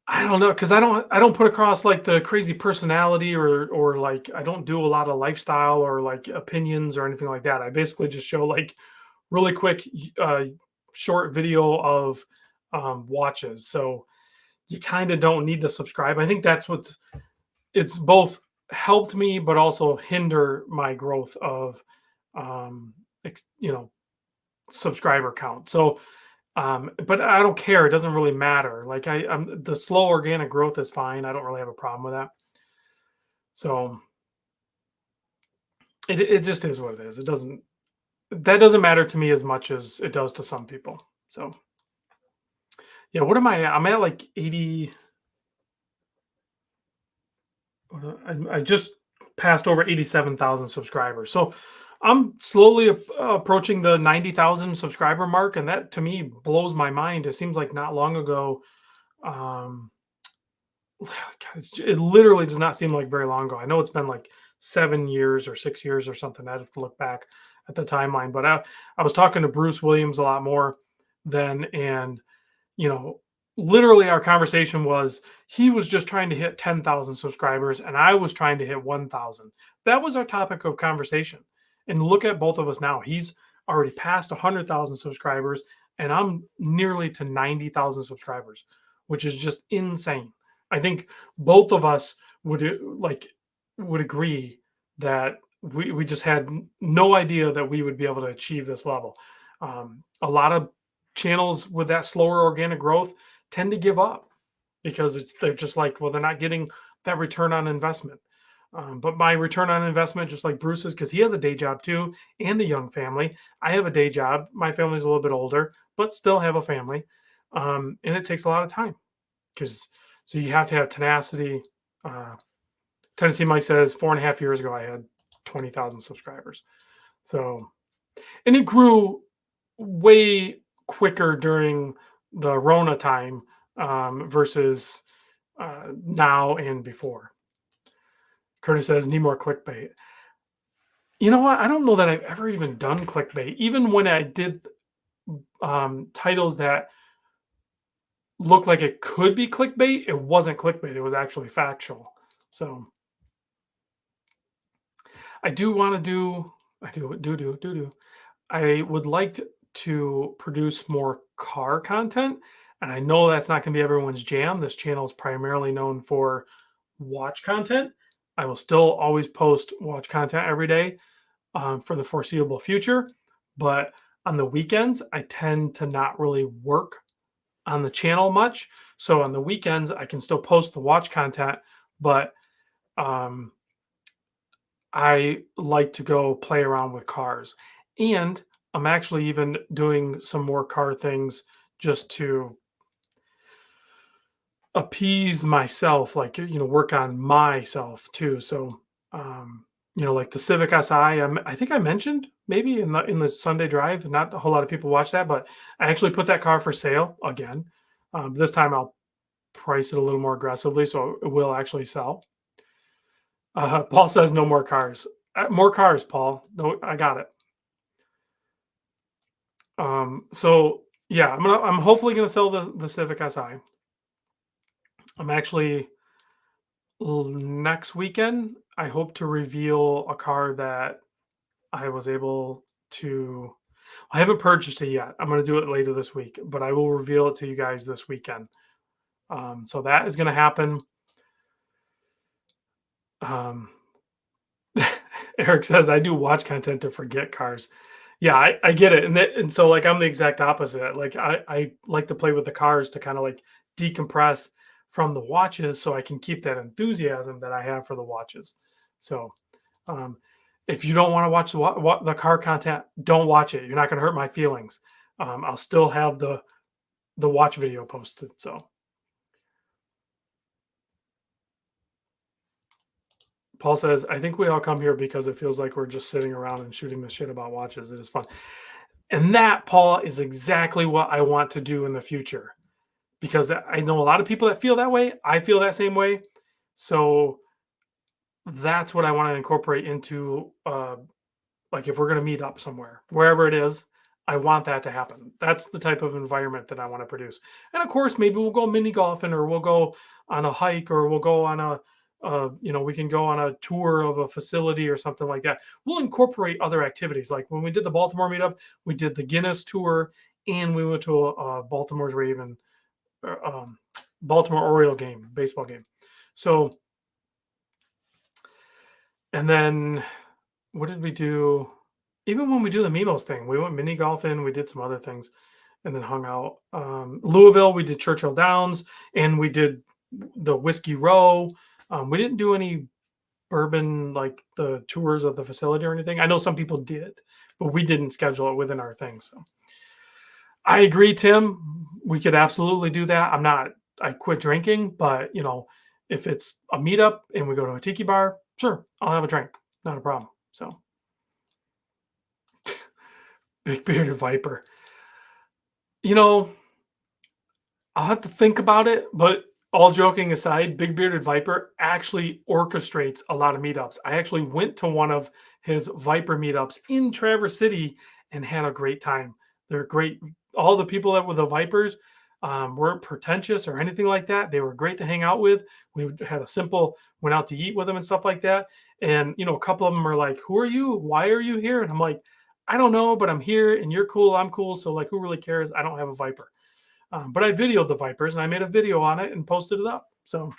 I don't know, because I don't put across like the crazy personality or like I don't do a lot of lifestyle or like opinions or anything like that. I basically just show like really quick uh short video of watches. So you kind of don't need to subscribe. I think that's what it's both helped me but also hinder my growth of um ex- you know subscriber count. So but I don't care. It doesn't really matter. Like the slow organic growth is fine. I don't really have a problem with that. So it just is what it is. That doesn't matter to me as much as it does to some people. So yeah, what am I at? I'm at like 80. I just passed over 87,000 subscribers. So I'm slowly approaching the 90,000 subscriber mark, and that to me blows my mind. It seems like not long ago. Um, God, it literally does not seem like very long ago. I know it's been like 7 years or 6 years or something. I'd have to look back at the timeline, but I was talking to Bruce Williams a lot more then, and you know, literally our conversation was he was just trying to hit 10,000 subscribers and I was trying to hit 1,000. That was our topic of conversation. And look at both of us now. He's already passed 100,000 subscribers and I'm nearly to 90,000 subscribers, which is just insane. I think both of us would agree that we just had no idea that we would be able to achieve this level. A lot of channels with that slower organic growth tend to give up because they're just like, well, they're not getting that return on investment. But my return on investment, just like Bruce's, because he has a day job too and a young family. I have a day job. My family's a little bit older, but still have a family. And it takes a lot of time because so you have to have tenacity. Uh, Tennessee Mike says 4.5 years ago, I had 20,000 subscribers. So, and it grew way quicker during the Rona time versus now and before. Curtis says, need more clickbait. You know what? I don't know that I've ever even done clickbait. Even when I did titles that looked like it could be clickbait, it wasn't clickbait. It was actually factual. So I do want to do, I would like to produce more car content. And I know that's not going to be everyone's jam. This channel is primarily known for watch content. I will still always post watch content every day for the foreseeable future. But on the weekends, I tend to not really work on the channel much. So on the weekends, I can still post the watch content, but um, I like to go play around with cars. And I'm actually even doing some more car things just to appease myself, like, work on myself too. So, like the Civic Si, I think I mentioned maybe in the Sunday drive, not a whole lot of people watch that, but I actually put that car for sale again. This time I'll price it a little more aggressively, so it will actually sell. Paul says no more cars. More cars, Paul. No, I got it. So yeah, I'm hopefully gonna sell the Civic Si. I'm actually next weekend. I hope to reveal a car that I was able to. I haven't purchased it yet. I'm gonna do it later this week, but I will reveal it to you guys this weekend. So that is gonna happen. Um, Eric says I do watch content to forget cars. Yeah, I get it, and so like I'm the exact opposite. Like I like to play with the cars to kind of like decompress from the watches, so I can keep that enthusiasm that I have for the watches. So um, if you don't want to watch the car content, don't watch it. You're not going to hurt my feelings. I'll still have the watch video posted. So Paul says, I think we all come here because it feels like we're just sitting around and shooting the shit about watches. It is fun. And that, Paul, is exactly what I want to do in the future because I know a lot of people that feel that way. I feel that same way. So that's what I want to incorporate into, like if we're going to meet up somewhere, wherever it is, I want that to happen. That's the type of environment that I want to produce. And of course, maybe we'll go mini golfing or we'll go on a hike or we'll go on we can go on a tour of a facility or something like that. We'll incorporate other activities. Like when we did the Baltimore meetup, we did the Guinness tour and we went to a Baltimore's Raven, Baltimore Oriole game, baseball game. So, and then what did we do? Even when we do the Mimos thing, we went mini golfing, we did some other things and then hung out. Louisville, we did Churchill Downs and we did the Whiskey Row. We didn't do any bourbon, like the tours of the facility or anything. I know some people did, but we didn't schedule it within our thing. So I agree, Tim. We could absolutely do that. I quit drinking, but if it's a meetup and we go to a tiki bar, sure, I'll have a drink. Not a problem. So big bearded viper. I'll have to think about it, but all joking aside, Big Bearded Viper actually orchestrates a lot of meetups. I actually went to one of his Viper meetups in Traverse City and had a great time. They're great. All the people that were the Vipers, weren't pretentious or anything like that. They were great to hang out with. We had a simple went out to eat with them and stuff like that. And a couple of them are like, "Who are you? Why are you here?" And I'm like, "I don't know, but I'm here, and you're cool. I'm cool. So like, who really cares? I don't have a viper." But I videoed the vipers and I made a video on it and posted it up. So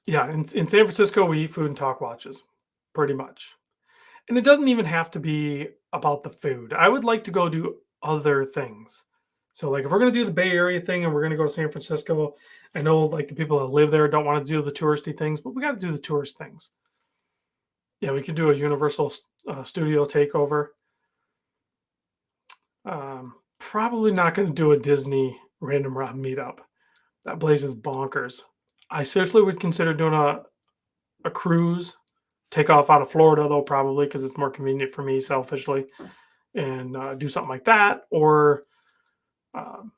yeah, in San Francisco, we eat food and talk watches, pretty much. And it doesn't even have to be about the food. I would like to go do other things. So, like, if we're gonna do the Bay Area thing and we're gonna go to San Francisco, I know like the people that live there don't want to do the touristy things, but we got to do the tourist things. Yeah, we could do a Universal Studio takeover. Probably not going to do a Disney Random Rob meetup. That place is bonkers. I seriously would consider doing a cruise, take off out of Florida though, probably because it's more convenient for me selfishly, and do something like that. Or um,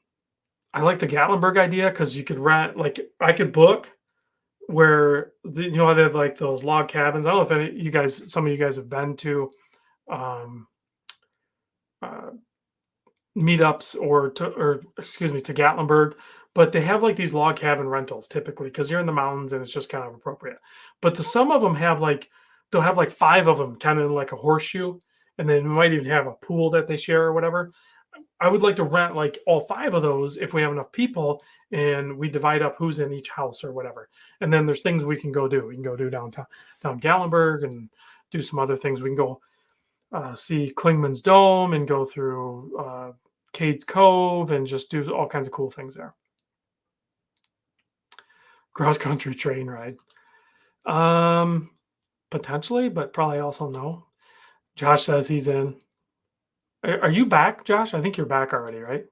I like the Gatlinburg idea because you could rent, like, I could book where how they have like those log cabins. I don't know if some of you guys have been to um, uh, meetups or excuse me, to Gatlinburg, but they have like these log cabin rentals typically because you're in the mountains and it's just kind of appropriate. But some of them have like they'll have like five of them kind of in like a horseshoe, and then we might even have a pool that they share or whatever. I would like to rent like all five of those if we have enough people and we divide up who's in each house or whatever. And then there's things we can go do. We can go do down Gatlinburg and do some other things. We can go see Klingman's Dome and go through Cade's Cove and just do all kinds of cool things there. Cross country train ride. Potentially, but probably also no. Josh says he's in. Are you back, Josh? I think you're back already, right?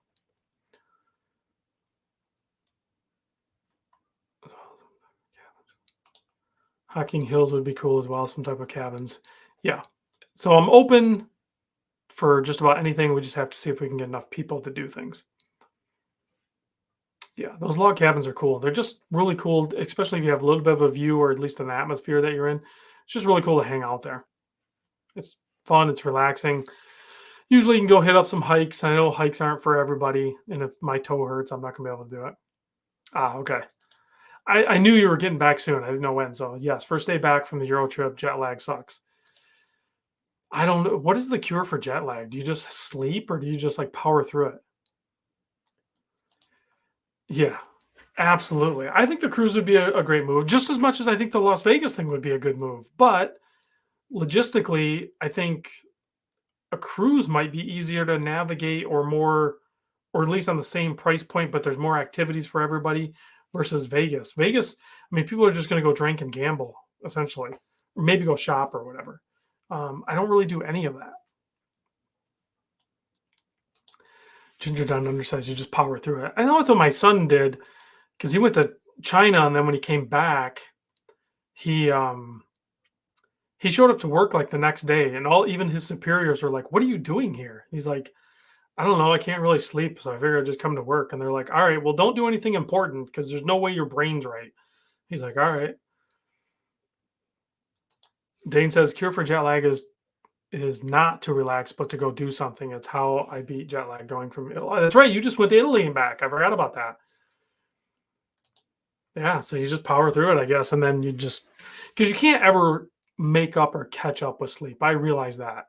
Hocking Hills would be cool as well, some type of cabins. Yeah. So I'm open for just about anything. We just have to see if we can get enough people to do things. Yeah, those log cabins are cool. They're just really cool, especially if you have a little bit of a view or at least an atmosphere that you're in. It's just really cool to hang out there. It's fun, it's relaxing. Usually you can go hit up some hikes. I know hikes aren't for everybody, and if my toe hurts, I'm not gonna be able to do it. Ah, okay. I knew you were getting back soon. I didn't know when. So yes, first day back from the Euro trip, jet lag sucks. I don't know. What is the cure for jet lag? Do you just sleep or do you just like power through it? Yeah, absolutely. I think the cruise would be a great move, just as much as I think the Las Vegas thing would be a good move. But logistically, I think a cruise might be easier to navigate or more, or at least on the same price point, but there's more activities for everybody versus Vegas. Vegas, I mean, people are just going to go drink and gamble essentially, or maybe go shop or whatever. I don't really do any of that. Ginger down undersized, you just power through it. I know that's what my son did because he went to China, and then when he came back, he he showed up to work like the next day, and even his superiors were like, "What are you doing here?" He's like, "I don't know. I can't really sleep, so I figured I'd just come to work." And they're like, "All right, well, don't do anything important because there's no way your brain's right." He's like, "All right." Dane says, "Cure for jet lag is not to relax, but to go do something. It's how I beat jet lag going from Italy." Oh, that's right. You just went to Italy and back. I forgot about that. Yeah, so you just power through it, I guess, and then you just because you can't ever make up or catch up with sleep. I realize that.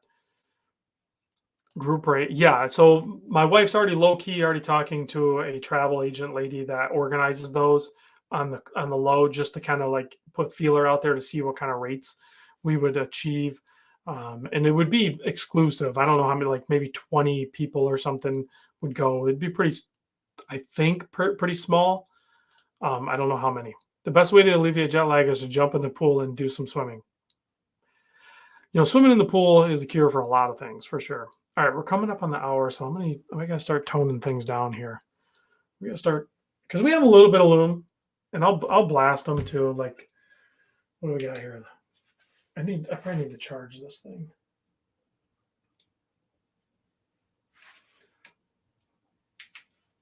Group rate, yeah. So my wife's already low key already talking to a travel agent lady that organizes those on the low, just to kind of like put feeler out there to see what kind of rates we would achieve. And it would be exclusive. I don't know how many, like maybe 20 people or something would go. It'd be I think, pretty small. I don't know how many. The best way to alleviate jet lag is to jump in the pool and do some swimming. Swimming in the pool is a cure for a lot of things, for sure. All right, we're coming up on the hour, so I gotta start toning things down here. We gotta start because we have a little bit of Loom, and I'll blast them too. Like, what do we got here? I probably need to charge this thing.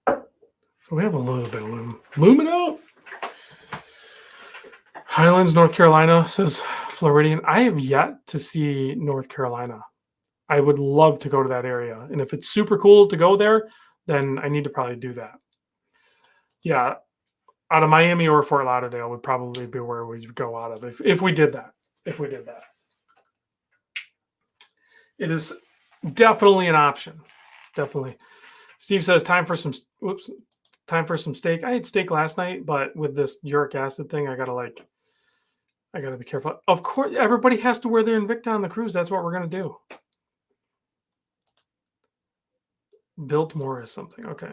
So we have a little bit of Loom. Loom it up. Highlands, North Carolina, says Floridian. I have yet to see North Carolina. I would love to go to that area. And if it's super cool to go there, then I need to probably do that. Yeah, out of Miami or Fort Lauderdale would probably be where we'd go out of if we did that. If we did that. It is definitely an option. Definitely. Steve says time for some steak. I had steak last night, but with this uric acid thing, I gotta be careful. Of course, everybody has to wear their Invicta on the cruise. That's what we're gonna do. Biltmore is something. Okay.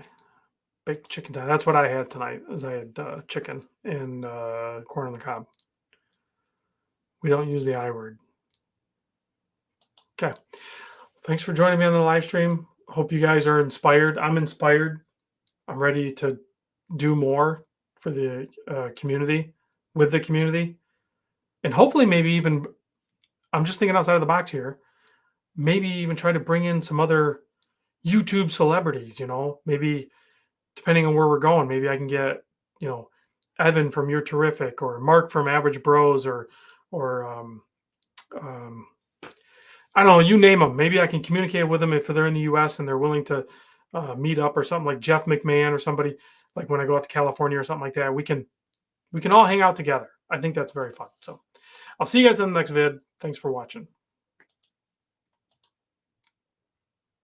Baked chicken thigh. That's what I had tonight. As I had chicken and corn on the cob. We don't use the I word. Okay. Thanks for joining me on the live stream. Hope you guys are inspired. I'm inspired. I'm ready to do more for the community, with the community, and hopefully maybe even, I'm just thinking outside of the box here, maybe even try to bring in some other YouTube celebrities, maybe depending on where we're going, maybe I can get, Evan from You're Terrific, or Mark from Average Bros, or I don't know, you name them. Maybe I can communicate with them if they're in the US and they're willing to meet up, or something like Jeff McMahon or somebody, like when I go out to California or something like that. We can all hang out together. I think that's very fun. So I'll see you guys in the next vid. Thanks for watching.